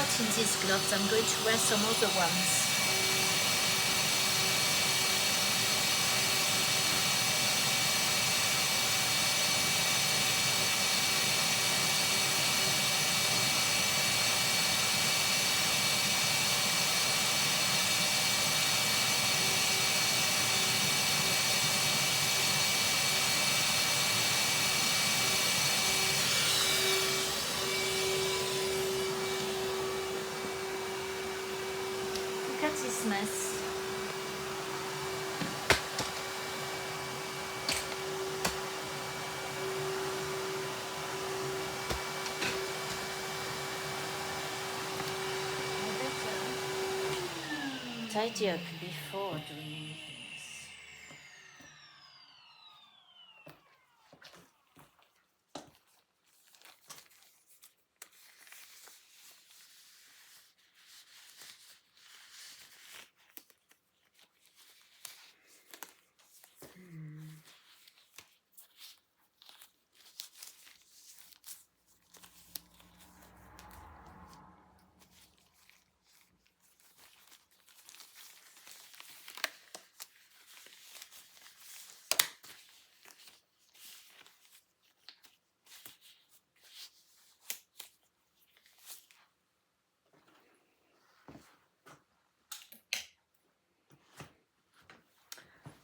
not in these gloves. I'm going to wear some other ones. Look at this mess. Tidy up before doing anything.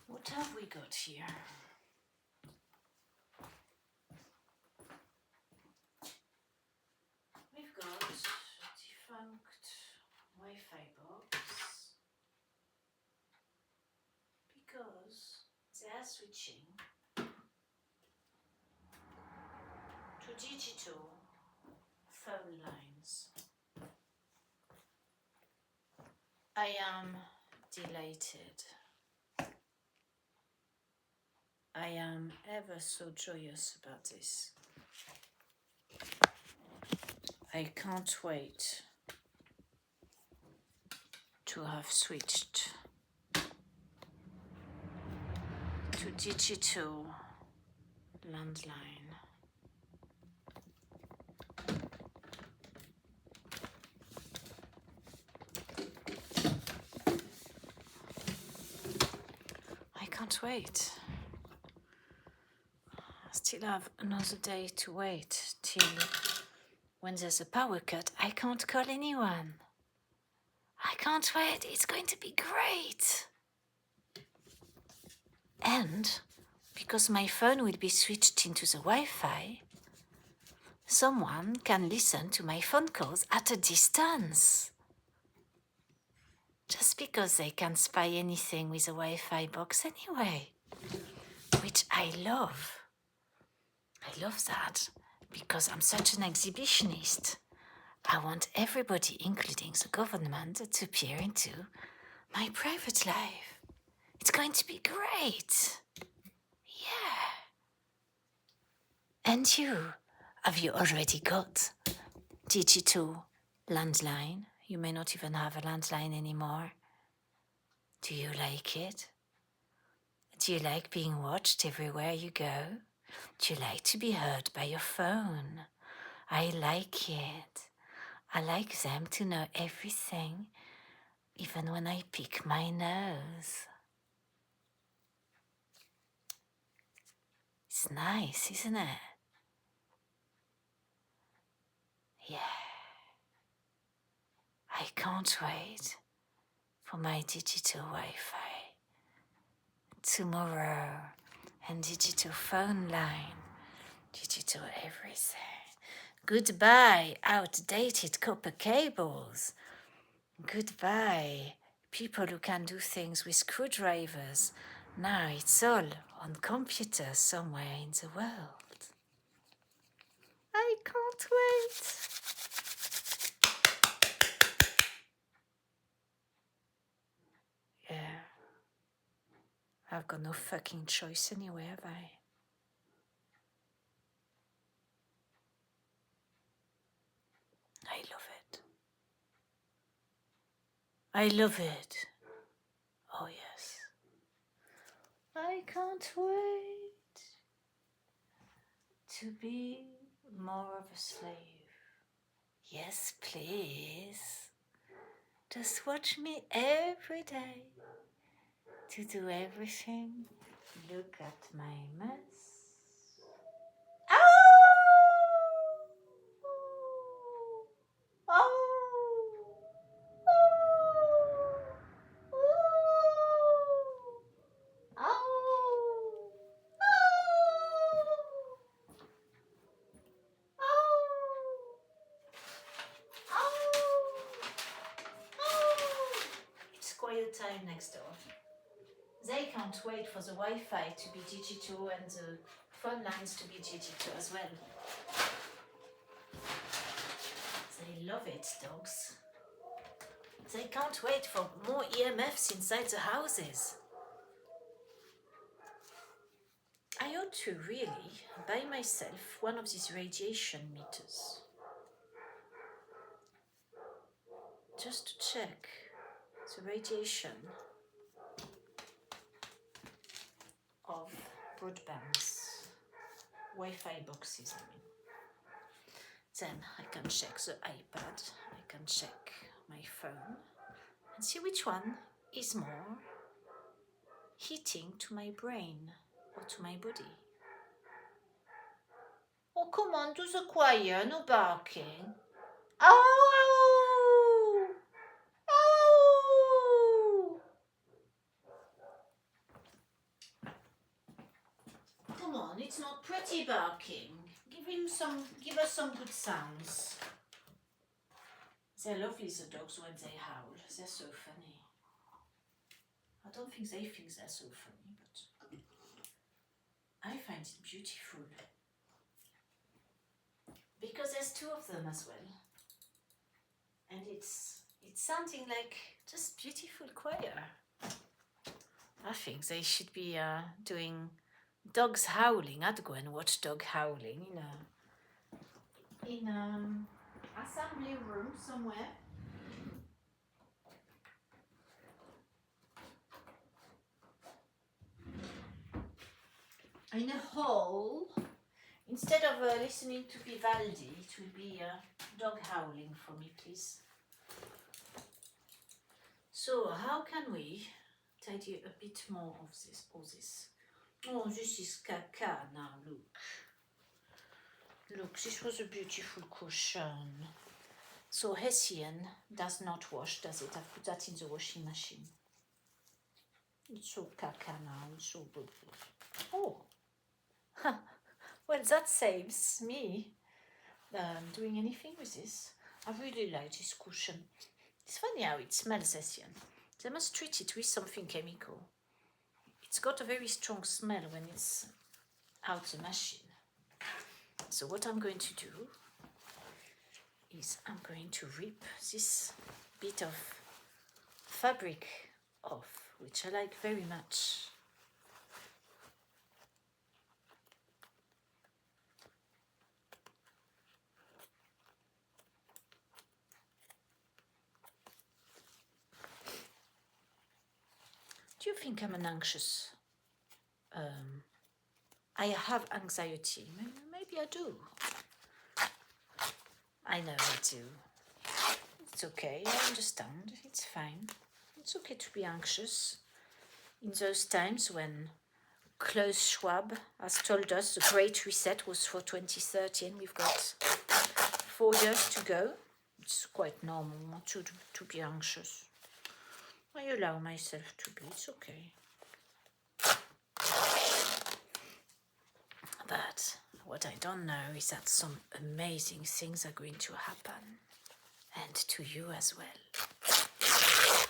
What have we got here? We've got a defunct Wi-Fi box because they are switching to digital phone lines. I am delighted. I am ever so joyous about this. I can't wait to have switched to digital landline. I can't wait. I still have another day to wait till when there's a power cut. I can't call anyone. I can't wait. It's going to be great. And because my phone will be switched into the Wi-Fi, someone can listen to my phone calls at a distance. Just because they can spy anything with a Wi-Fi box anyway, which I love. I love that because I'm such an exhibitionist. I want everybody, including the government, to peer into my private life. It's going to be great. Yeah. And you, have you already got digital landline? You may not even have a landline anymore. Do you like it? Do you like being watched everywhere you go? Do you like to be heard by your phone? I like it. I like them to know everything, even when I pick my nose. It's nice, isn't it? Yeah. I can't wait for my digital Wi-Fi tomorrow and digital phone line, digital everything. Goodbye, outdated copper cables. Goodbye, people who can do things with screwdrivers. Now it's all on computers somewhere in the world. I can't wait. Yeah. I've got no fucking choice anyway, have I? I love it. I love it. Oh, yes. I can't wait to be more of a slave. Yes, please. Just watch me every day to do everything. Look at my mess. Oh! Oh! Oh! It's quiet time next door. They can't wait for the Wi-Fi to be digital and the phone lines to be digital as well. They love it, dogs. They can't wait for more EMFs inside the houses. I ought to really buy myself one of these radiation meters. Just to check the radiation of broadbands, Wi-Fi boxes, I mean. Then I can check the iPad, I can check my phone and see which one is more heating to my brain or to my body. Oh, come on, do the choir, no barking. Oh! Oh! Come on, it's not pretty barking. Give us some good sounds. They're lovely, the dogs, when they howl. They're so funny. I don't think they think they're so funny, but I find it beautiful. Because there's two of them as well. And it's sounding like just beautiful choir. I think they should be doing dogs howling. I'd go and watch dog howling in an assembly room somewhere. In a hall. Instead of listening to Vivaldi, it will be dog howling for me, please. So, how can we tidy a bit more of this? Oh, this is caca now, look. Look, this was a beautiful cushion. So, Hessian does not wash, does it? I've put that in the washing machine. It's so caca now, it's so good. Oh, well, that saves me doing anything with this. I really like this cushion. It's funny how it smells, Hessian. They must treat it with something chemical. It's got a very strong smell when it's out the machine. So what I'm going to do is I'm going to rip this bit of fabric off, which I like very much. Do you think I'm an anxious? I have anxiety. Maybe I do. I know I do. It's okay, I understand. It's fine. It's okay to be anxious. In those times when Klaus Schwab has told us the Great Reset was for 2030 and we've got 4 years to go, it's quite normal to be anxious. I allow myself to be, it's okay. But what I don't know is that some amazing things are going to happen. And to you as well.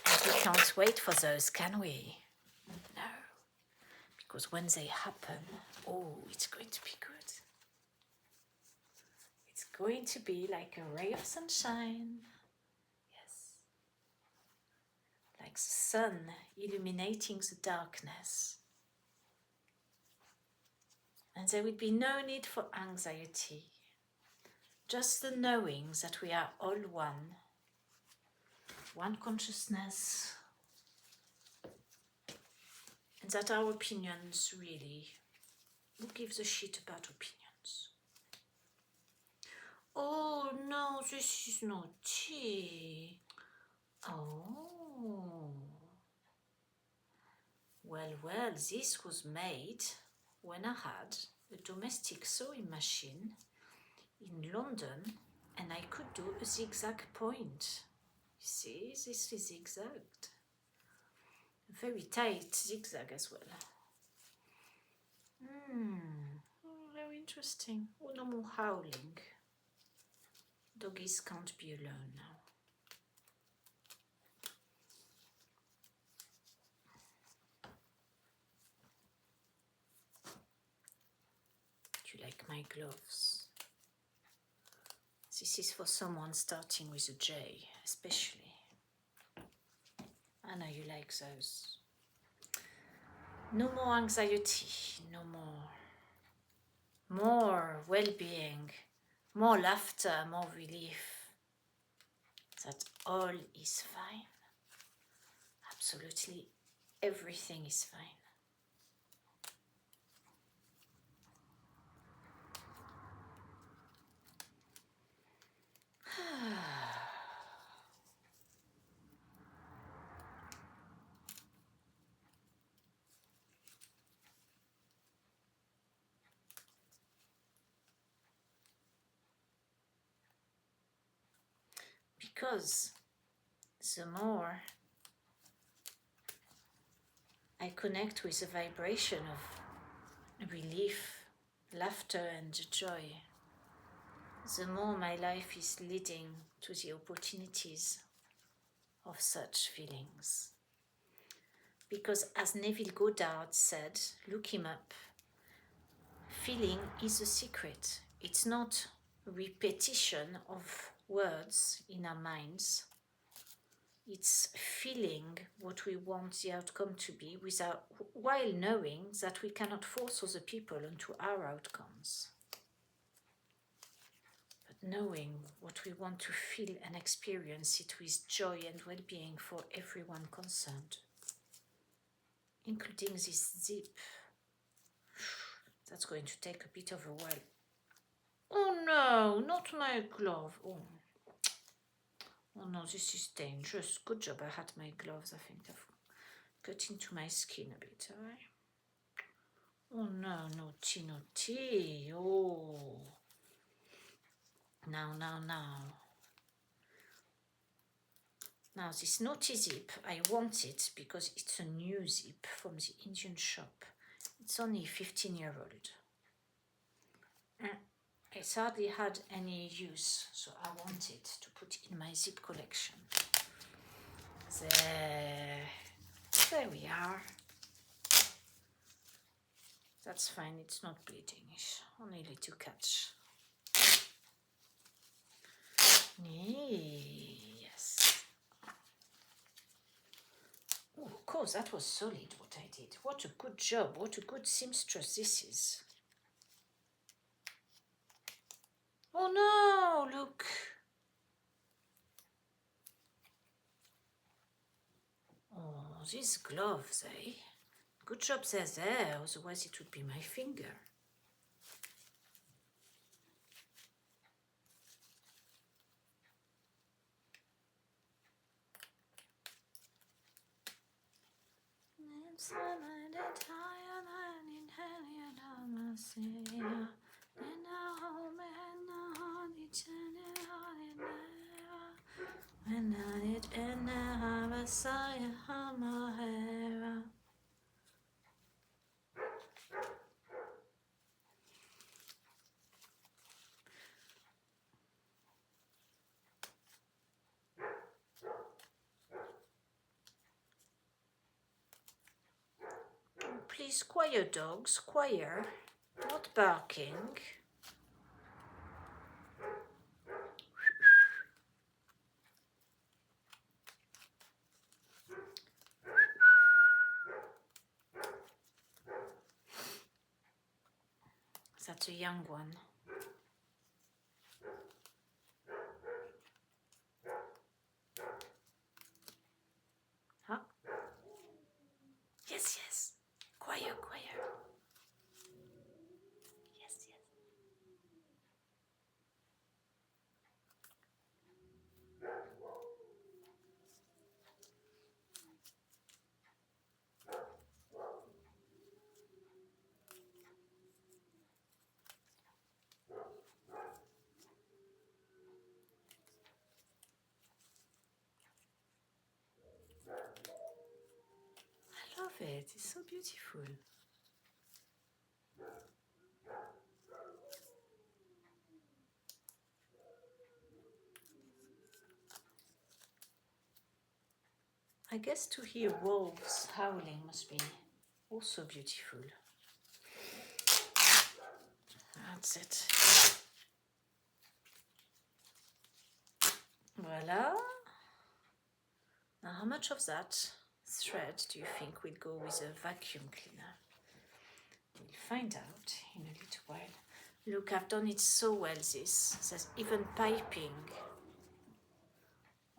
And we can't wait for those, can we? No. Because when they happen, oh, it's going to be good. It's going to be like a ray of sunshine. Yes. Like the sun illuminating the darkness. And there will be no need for anxiety. Just the knowing that we are all one consciousness, and that our opinions really, who gives a shit about opinions? Oh no, this is not tea. Oh, well, this was made when I had a domestic sewing machine in London, and I could do a zigzag point. You see, this is zigzagged. A very tight zigzag as well. Very interesting. Oh, no more howling. Doggies can't be alone now. Do you like my gloves? This is for someone starting with a J, especially. I know you like those. No more anxiety, no more. More well-being, more laughter, more relief. That all is fine. Absolutely everything is fine. Because the more I connect with the vibration of relief, laughter and joy, the more my life is leading to the opportunities of such feelings. Because as Neville Goddard said, look him up, feeling is a secret. It's not repetition of words in our minds. It's feeling what we want the outcome to be while knowing that we cannot force other people onto our outcomes. But knowing what we want to feel and experience it with joy and well-being for everyone concerned. Including this zip. That's going to take a bit of a while. Oh no, not my glove. Oh no, this is dangerous. Good job I had my gloves. I think I've cut into my skin a bit, alright? Oh no, naughty, naughty. Oh. Now. Now this naughty zip, I want it because it's a new zip from the Indian shop. It's only 15-year-old. It's hardly had any use, so I want it to put in my zip collection. There we are. That's fine, it's not bleeding, it's only a little catch. Yes. Oh, of course, that was solid what I did. What a good job, what a good seamstress this is. Oh no, look. Oh, these gloves, eh? Good job they're there, otherwise it would be my finger. Please, quiet dogs, quiet, not barking. That's a young one. Huh? Yes. Quiet. Yes. it. It's so beautiful. I guess to hear wolves howling must be also beautiful. That's it. Voila. Now, how much of that thread do you think will go with a vacuum cleaner? We'll find out in a little while. Look, I've done it so well, this. There's even piping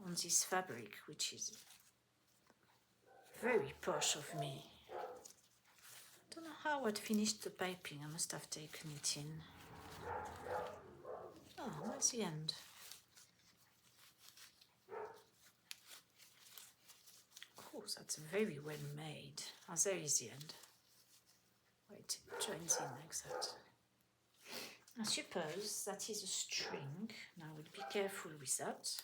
on this fabric, which is very posh of me. I don't know how I'd finished the piping. I must have taken it in. Oh, where's the end? Oh, that's very well made. Oh, there is the end. Wait, it joins in like that. I suppose that is a string. Now we'll be careful with that.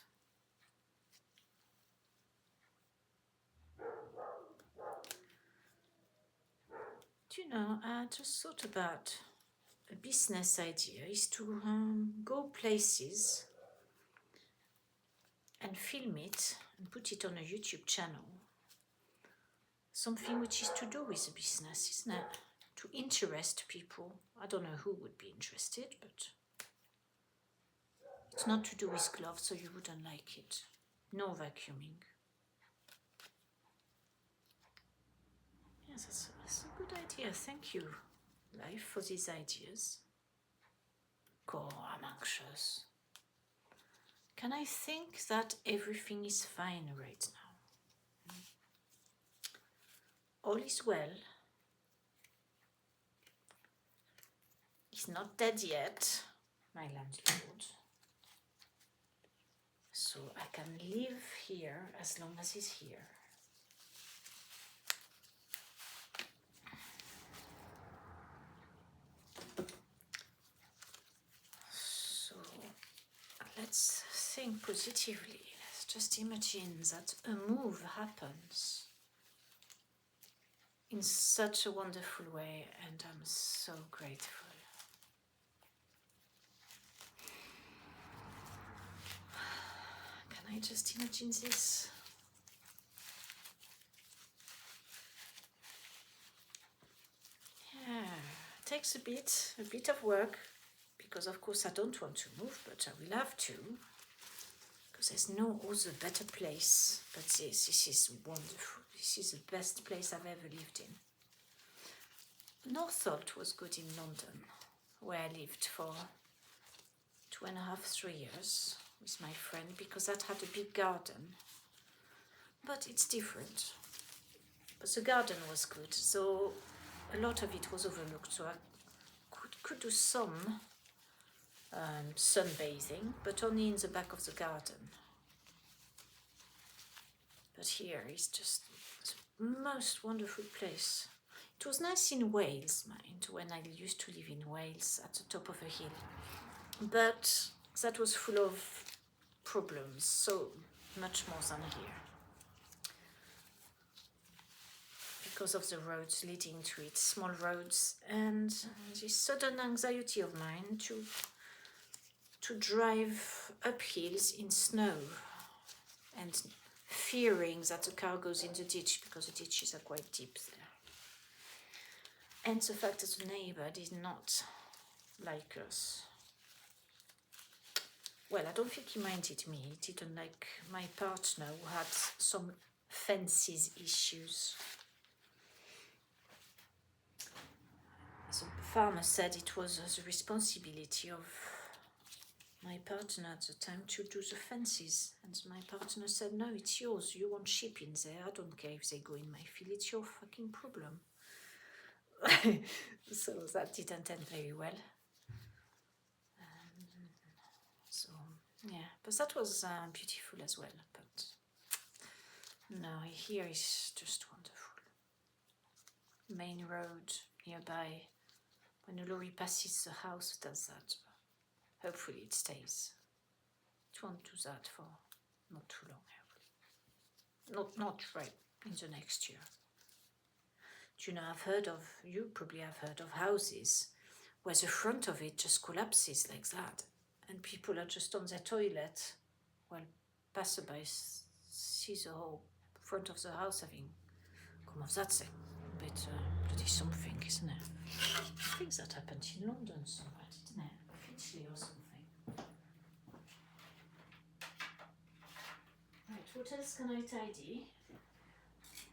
Do you know, I just thought about a business idea is to go places and film it and put it on a YouTube channel. Something which is to do with the business, isn't it? To interest people. I don't know who would be interested, but it's not to do with gloves, so you wouldn't like it. No vacuuming. Yes, that's a good idea. Thank you, Life, for these ideas. God, I'm anxious. Can I think that everything is fine right now? All is well. He's not dead yet, my landlord. So I can live here as long as he's here. So let's think positively. Let's just imagine that a move happens in such a wonderful way, and I'm so grateful. Can I just imagine this? Yeah, it takes a bit of work, because of course I don't want to move, but I will have to, because there's no other better place but this. This is wonderful. This is the best place I've ever lived in. Northolt was good in London, where I lived for 2.5, 3 years with my friend, because that had a big garden. But it's different. But the garden was good, so a lot of it was overlooked, so I could do some sunbathing, but only in the back of the garden. But here is just the most wonderful place. It was nice in Wales, mind, when I used to live in Wales at the top of a hill. But that was full of problems, so much more than here. Because of the roads leading to it, small roads, and this sudden anxiety of mine to drive up hills in snow, and fearing that the car goes in the ditch, because the ditches are quite deep there. And the fact that the neighbor did not like us. Well, I don't think he minded me. He didn't like my partner, who had some fences issues. The farmer said it was the responsibility of my partner at the time to do the fences. And my partner said, no, it's yours. You want sheep in there. I don't care if they go in my field. It's your fucking problem. So that didn't end very well. So, yeah. But that was beautiful as well. But no, here is just wonderful. Main road nearby. When a lorry passes the house, it does that. Hopefully it stays. It won't do that for not too long, hopefully. Not right in the next year. Do you know, you probably have heard of houses where the front of it just collapses like that, and people are just on their toilet while passerby see the whole front of the house having come off. That's a bit bloody something, isn't it? I think that happened in London somewhere, didn't it? Finchley or something. Right, what else can I tidy?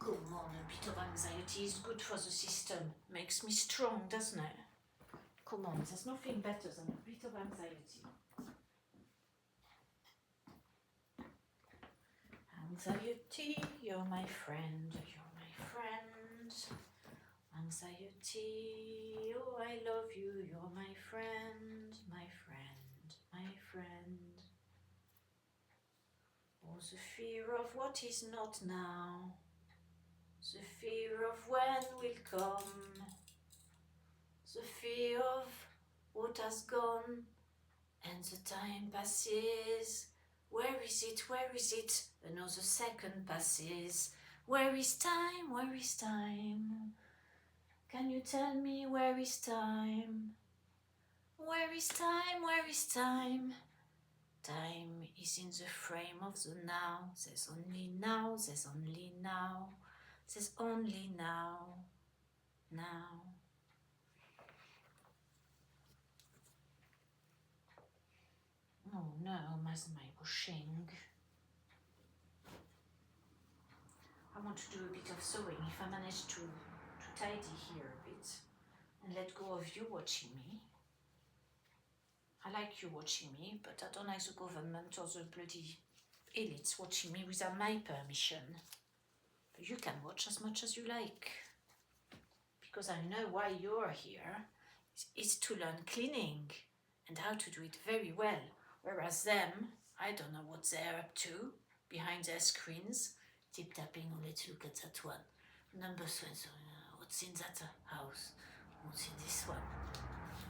Come on, a bit of anxiety is good for the system. Makes me strong, doesn't it? Come on, there's nothing better than a bit of anxiety. Anxiety, you're my friend, you're my friend. Anxiety, oh I love you, you're my friend, my friend, my friend. Oh, the fear of what is not now, the fear of when will come, the fear of what has gone, and the time passes. Where is it, where is it? Another second passes. Where is time, where is time? Can you tell me where is time? Where is time, where is time? Time is in the frame of the now. There's only now, there's only now. There's only now, now. Oh no, my washing. I want to do a bit of sewing. If I manage to tidy here a bit and let go of you watching me. I like you watching me, but I don't like the government or the bloody elites watching me without my permission. But you can watch as much as you like, because I know why you're here. It's to learn cleaning and how to do it very well. Whereas them, I don't know what they're up to behind their screens, tip-tapping, let's look at that one. Number 7, what's in that house? What's in this one?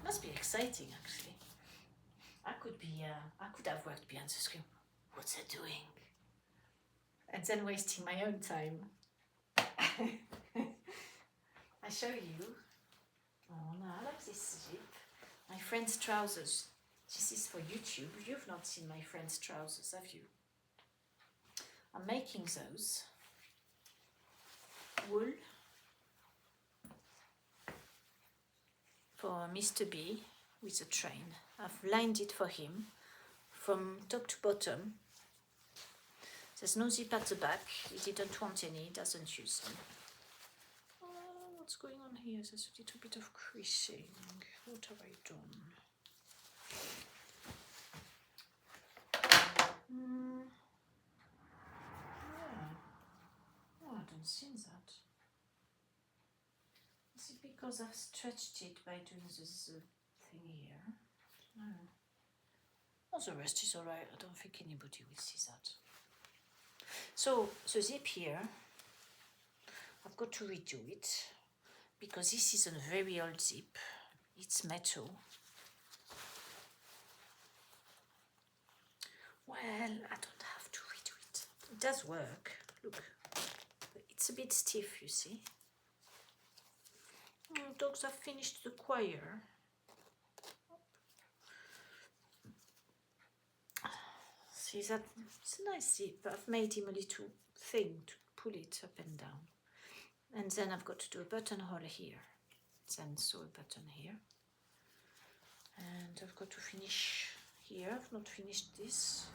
Must be exciting, actually. I could have worked behind the screen. What's it doing? And then wasting my own time. I show you. Oh no, I like this zip. My friend's trousers. This is for YouTube. You've not seen my friend's trousers, have you? I'm making those. Wool. For Mr. B with a train. I've lined it for him from top to bottom. There's no zip at the back. He didn't want any, he doesn't use them. Oh, what's going on here? There's a little bit of creasing. What have I done? Yeah. Oh, I don't see that. Is it because I've stretched it by doing this thing here? No. Oh, the rest is alright. I don't think anybody will see that. So, the zip here, I've got to redo it because this is a very old zip. It's metal. Well, I don't have to redo it. It does work. Look, it's a bit stiff, you see. Dogs have finished the choir. See that? It's a nice zip. I've made him a little thing to pull it up and down. And then I've got to do a buttonhole here. Then sew a button here. And I've got to finish here. I've not finished this.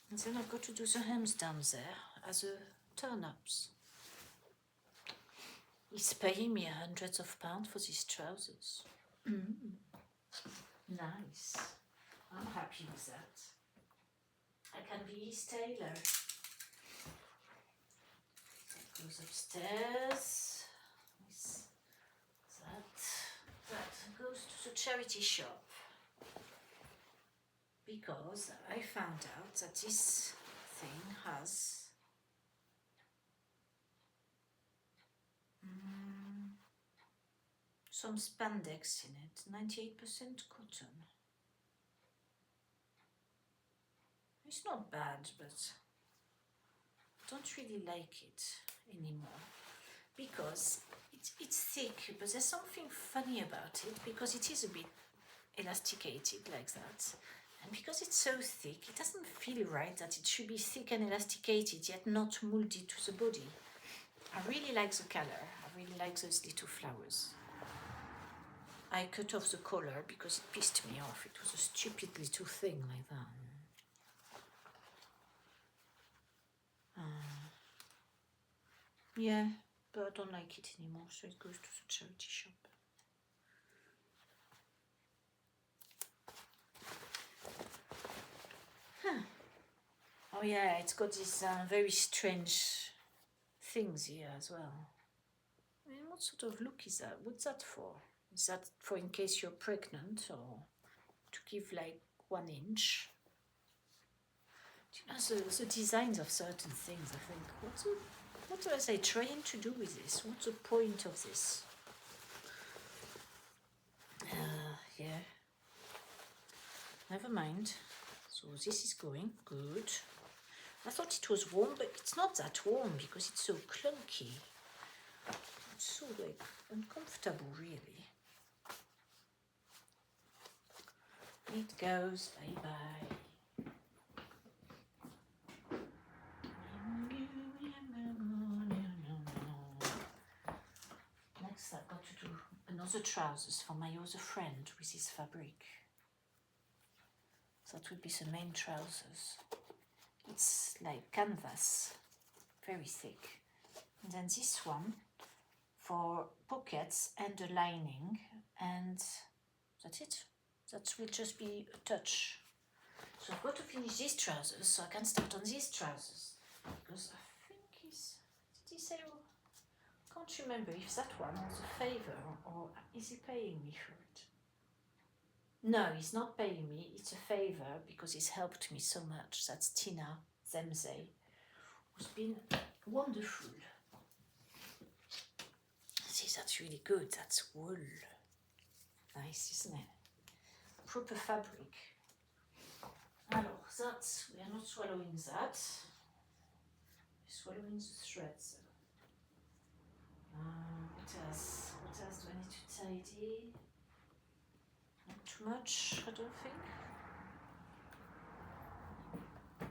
And then I've got to do the hems down there as a turn-ups. He's paying me hundreds of pounds for these trousers. Nice. I'm happy with that. I can be his tailor. That goes upstairs. That goes to the charity shop. Because I found out that this thing has some spandex in it, 98% cotton. It's not bad, but don't really like it anymore because it's thick, but there's something funny about it because it is a bit elasticated like that. And because it's so thick, it doesn't feel right that it should be thick and elasticated yet not molded to the body. I really like the color. I really like those little flowers. I cut off the collar because it pissed me off. It was a stupid little thing like that. Yeah, but I don't like it anymore, so it goes to the charity shop. Huh. Oh yeah, it's got these very strange things here as well. I mean, what sort of look is that? What's that for? Is that for in case you're pregnant or to give like 1 inch? Do you know the designs of certain things? I think, what are they trying to do with this? What's the point of this? Yeah. Never mind. So this is going good. I thought it was warm, but it's not that warm because it's so clunky. It's so like uncomfortable, really. It goes bye-bye. Next I've got to do another trousers for my other friend with his fabric. That would be the main trousers. It's like canvas, very thick. And then this one for pockets and a lining, and that's it. That will just be a touch. So I've got to finish these trousers so I can start on these trousers. Because I think did he say, can't remember if that one was a favour or is he paying me for it? No, he's not paying me, it's a favour because he's helped me so much. That's Tina Zemze, who's been wonderful. See, that's really good, that's wool. Nice, isn't it? Proper fabric. Alors, that, we are not swallowing that. We're swallowing the threads. What else? What else do I need to tidy? Not too much, I don't think. If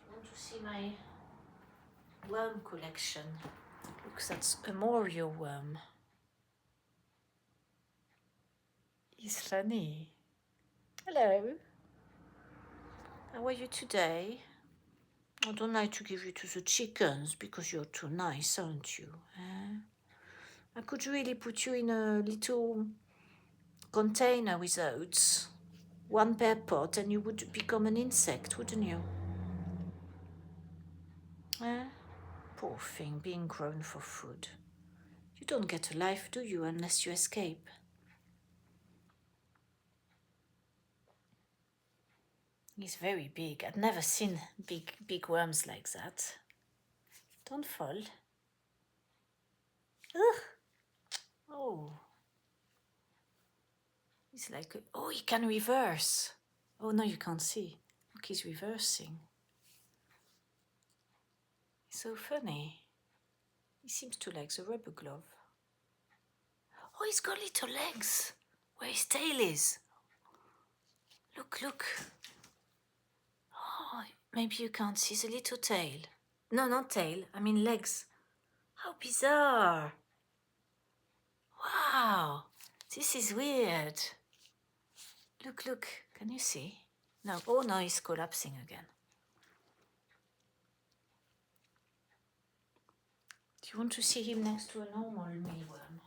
you want to see my worm collection, look, that's a Morio worm. He's funny. Hello. How are you today? I don't like to give you to the chickens because you're too nice, aren't you? I could really put you in a little container with oats, one per pot, and you would become an insect, wouldn't you? Poor thing, being grown for food. You don't get a life, do you, unless you escape? He's very big. I've never seen big worms like that. Don't fall. Ugh. Oh. He's like, oh, he can reverse. Oh, no, you can't see. Look, he's reversing. He's so funny. He seems to like the rubber glove. Oh, he's got little legs. Where his tail is. Look, look. Oh, maybe you can't see the little tail. No, not tail. I mean legs. How bizarre. Wow. This is weird. Look, look. Can you see? No. Oh, no, he's collapsing again. Do you want to see him next to a normal mealworm?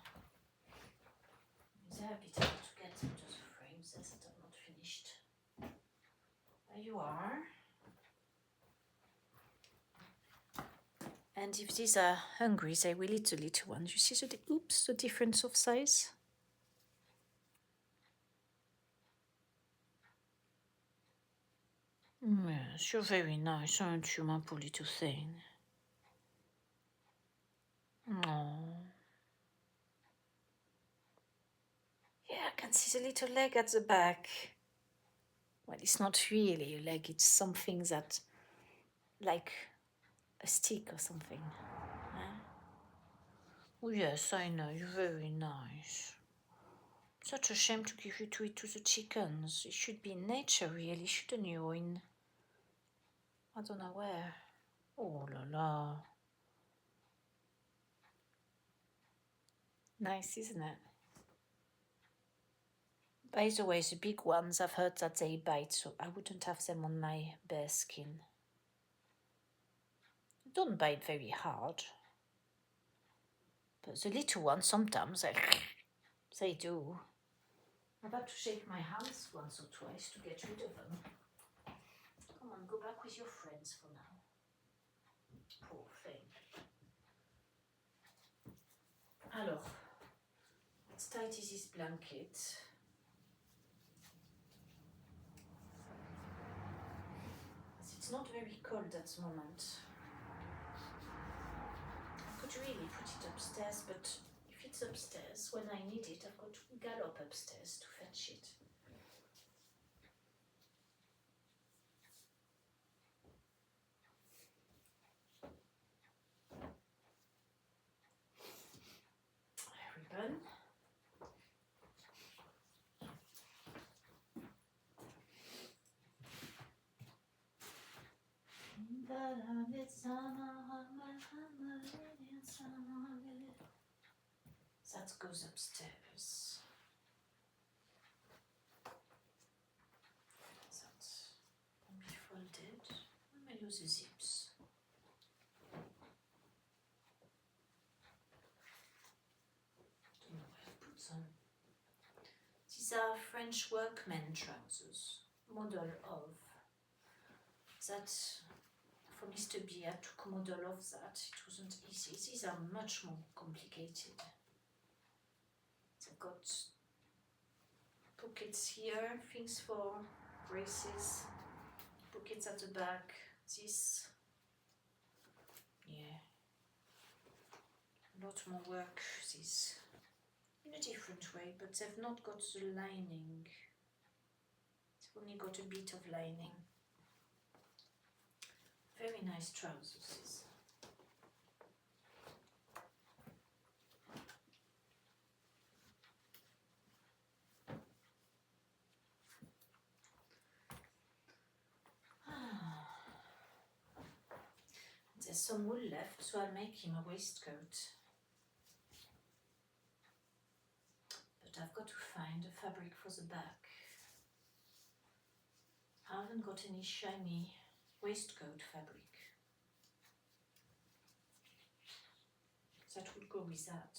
They're a bit hard to get into the frames as that are not finished. There you are. And if these are hungry, they will eat the little ones. You see the difference of size? Yes, you're very nice, aren't you, my poor little thing? Oh. see the little leg at the back. Well, it's not really a leg, it's something that, like a stick or something. Huh? Oh yes, I know, you're very nice. Such a shame to give you to eat to the chickens. It should be in nature, really, shouldn't you? In I don't know where. Oh la la. Nice, isn't it? By the way, the big ones, I've heard that they bite, so I wouldn't have them on my bare skin. They don't bite very hard. But the little ones, sometimes, they do. I've had to shake my hands once or twice to get rid of them. Come on, go back with your friends for now. Poor thing. Alors, let's tidy this blanket. It's not very cold at the moment. I could really put it upstairs, but if it's upstairs, when I need it, I've got to gallop upstairs to fetch it. Ribbon. That goes upstairs. That can be folded. I'm going to use the zips. Don't know where to put them. These are French workmen trousers, model of. That for Mr. B, I took a model of that. It wasn't easy. These are much more complicated. They've got pockets here, things for braces, pockets at the back. This, yeah, a lot more work. This in a different way, but they've not got the lining. They've only got a bit of lining. Very nice trousers. There's some wool left, so I'll make him a waistcoat. But I've got to find a fabric for the back. I haven't got any shiny waistcoat fabric. That would go with that.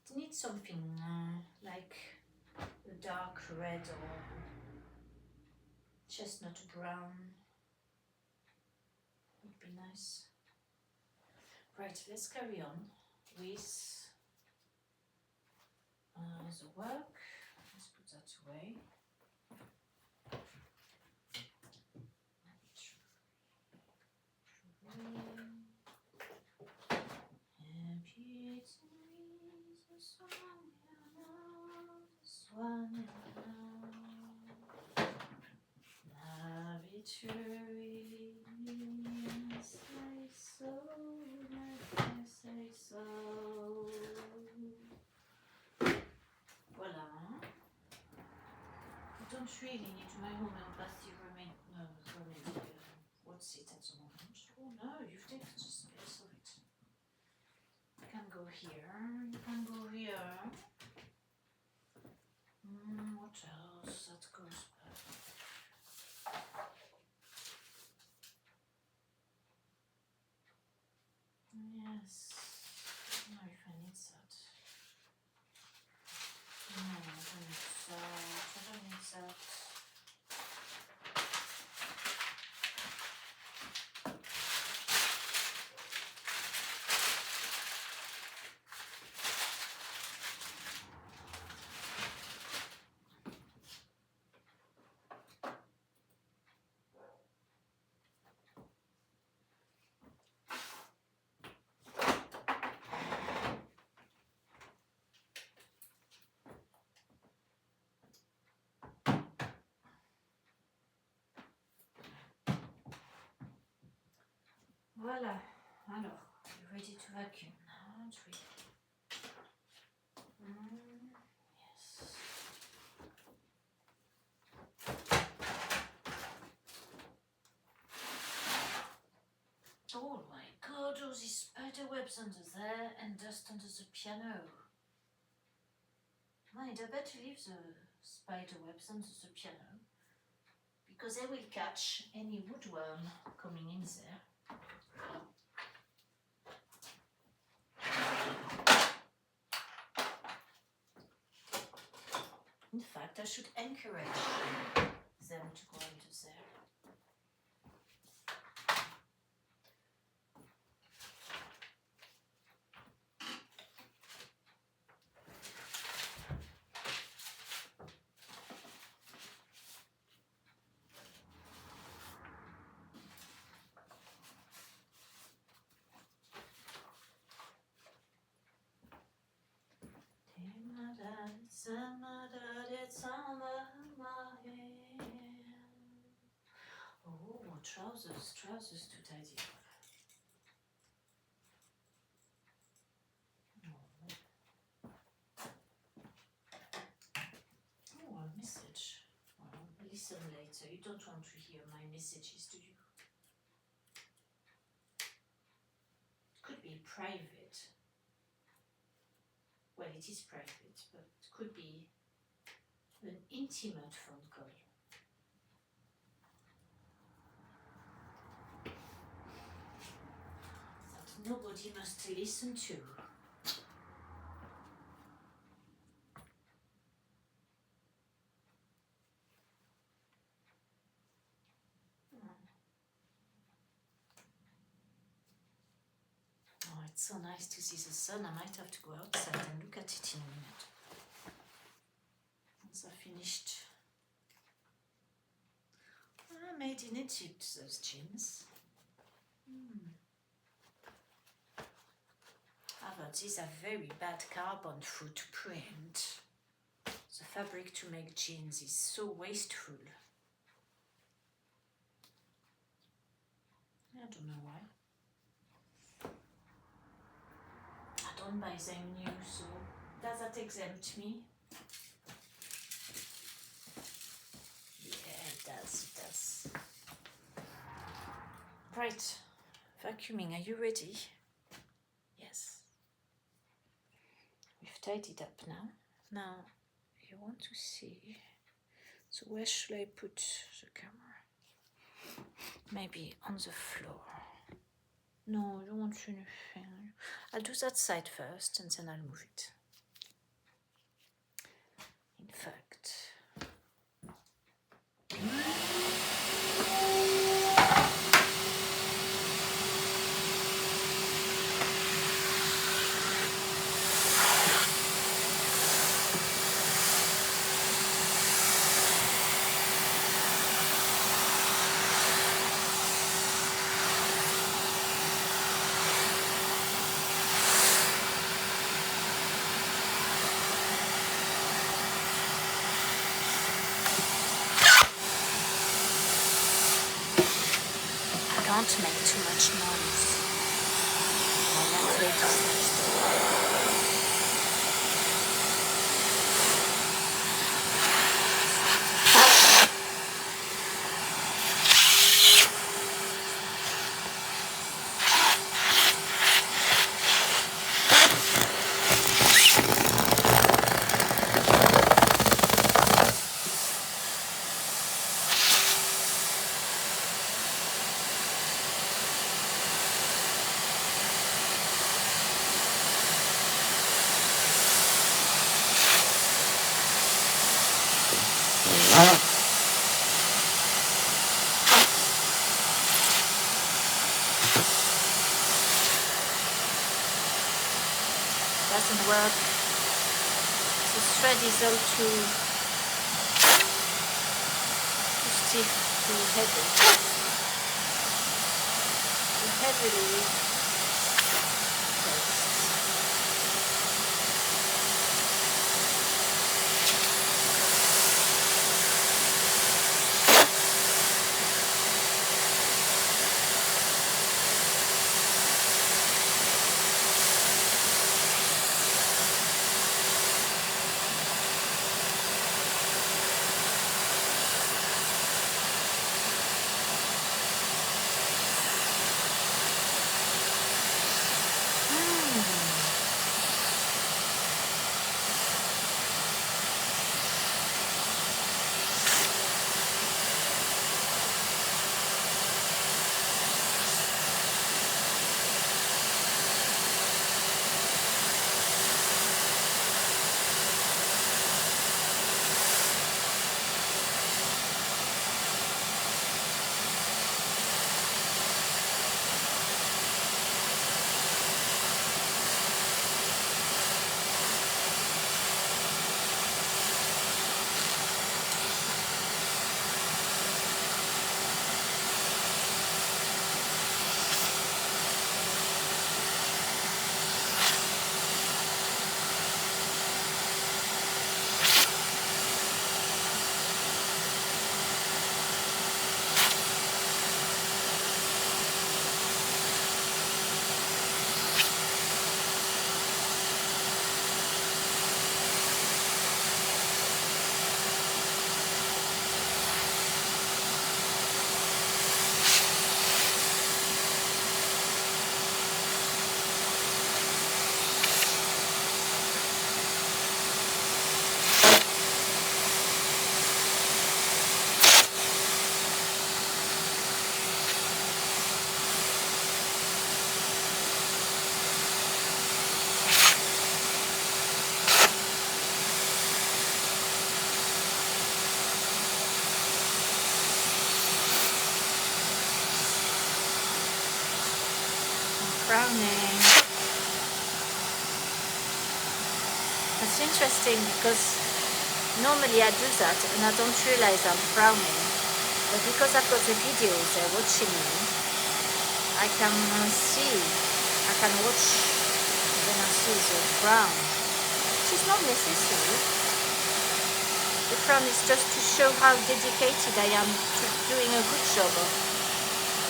It needs something like a dark red or chestnut brown. Would be nice. Right, let's carry on with the work. Let's put that away. Happy to be the song you know, this one you know. Happy to say so, let me say so. Voilà. I don't really need my homeopathy remedy. What's it at the moment? Oh no, you've taken the space of it. You can go here, you can go here. What else? That goes back. Yes. I don't know if I need that. No, I don't need that. I don't need that. Voilà. Alors, you're ready to vacuum now, aren't we? Yes. Oh my god, all these spider webs under there and dust under the piano. Mind, I better leave the spider webs under the piano because they will catch any woodworm coming in there. In fact, I should encourage them to go into there. Oh, trousers to tidy up. Oh, a message. Well, listen later. You don't want to hear my messages, do you? It could be private. Well, it is private, but it could be an intimate phone call. That nobody must listen to. Oh, it's so nice to see the sun. I might have to go outside and look at it in a minute. Once I finished. Made in Egypt, those jeans. However, these are very bad carbon footprint. The fabric to make jeans is so wasteful. I don't know why. I don't buy them new, so does that exempt me? Yeah, it does. Right, vacuuming, are you ready? Yes. We've tidied up now. Now, you want to see, so where should I put the camera? Maybe on the floor. No, you want anything. I'll do that side first and then I'll move it. In fact, don't make too much noise. My landlady next door. Doesn't work. The thread is all too stiff, too heavy. Too heavily placed. browning. That's interesting because normally I do that and I don't realize I'm browning. But because I've got the videos they're watching me, I can watch when I see the brown, which is not necessary. The brown is just to show how dedicated I am to doing a good job of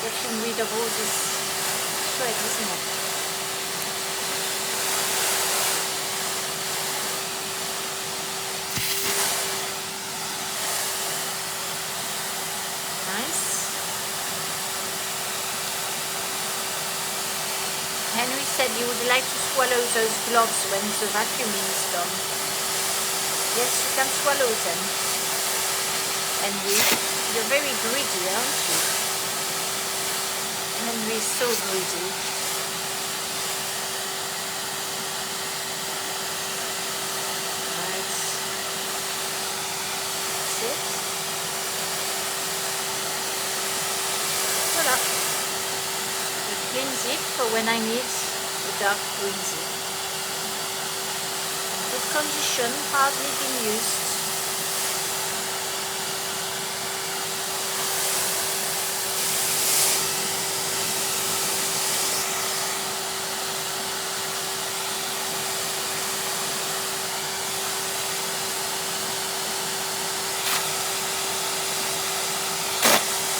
getting rid of all this thread, isn't it? Nice. Henry said you would like to swallow those gloves when the vacuuming is done. Yes, you can swallow them. Henry, you're very greedy, aren't you? Henry is so greedy. Right. That's it. Voilà. A clean zip for when I need a dark green zip. Good condition, hardly been used.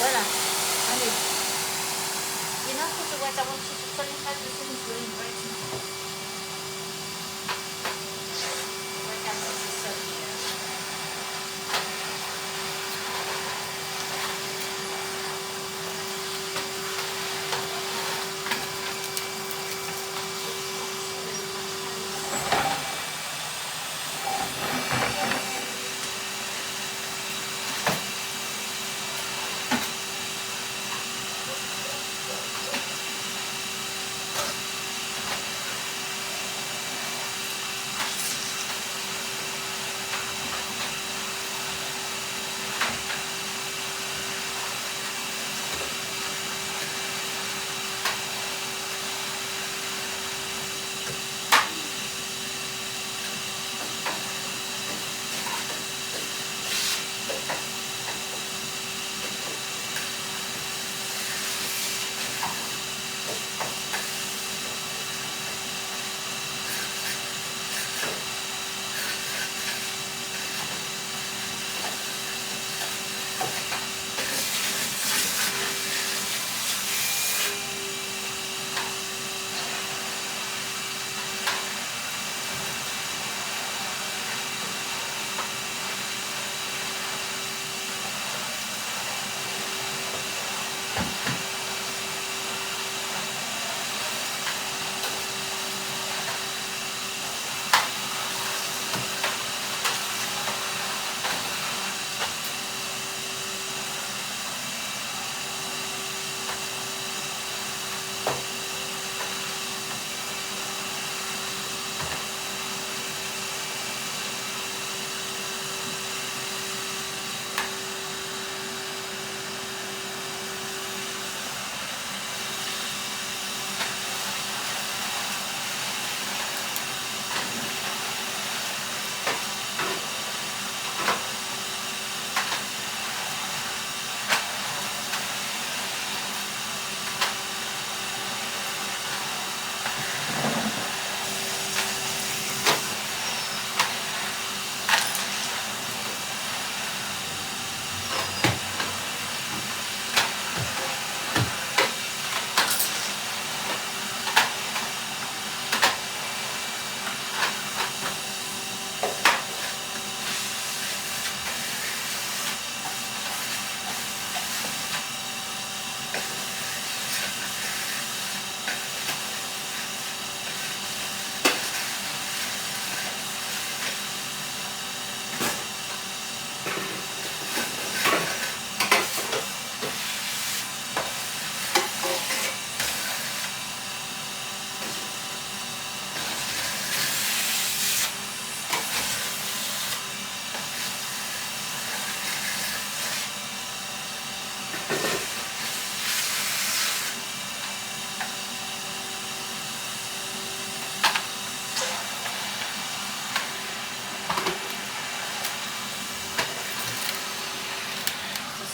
Voilà. Allez. Enough, otherwise I want you to tell me how the thing is going right now. I can see the sun here.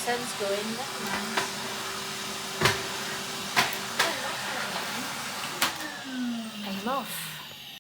sun's going, never mind. I am off.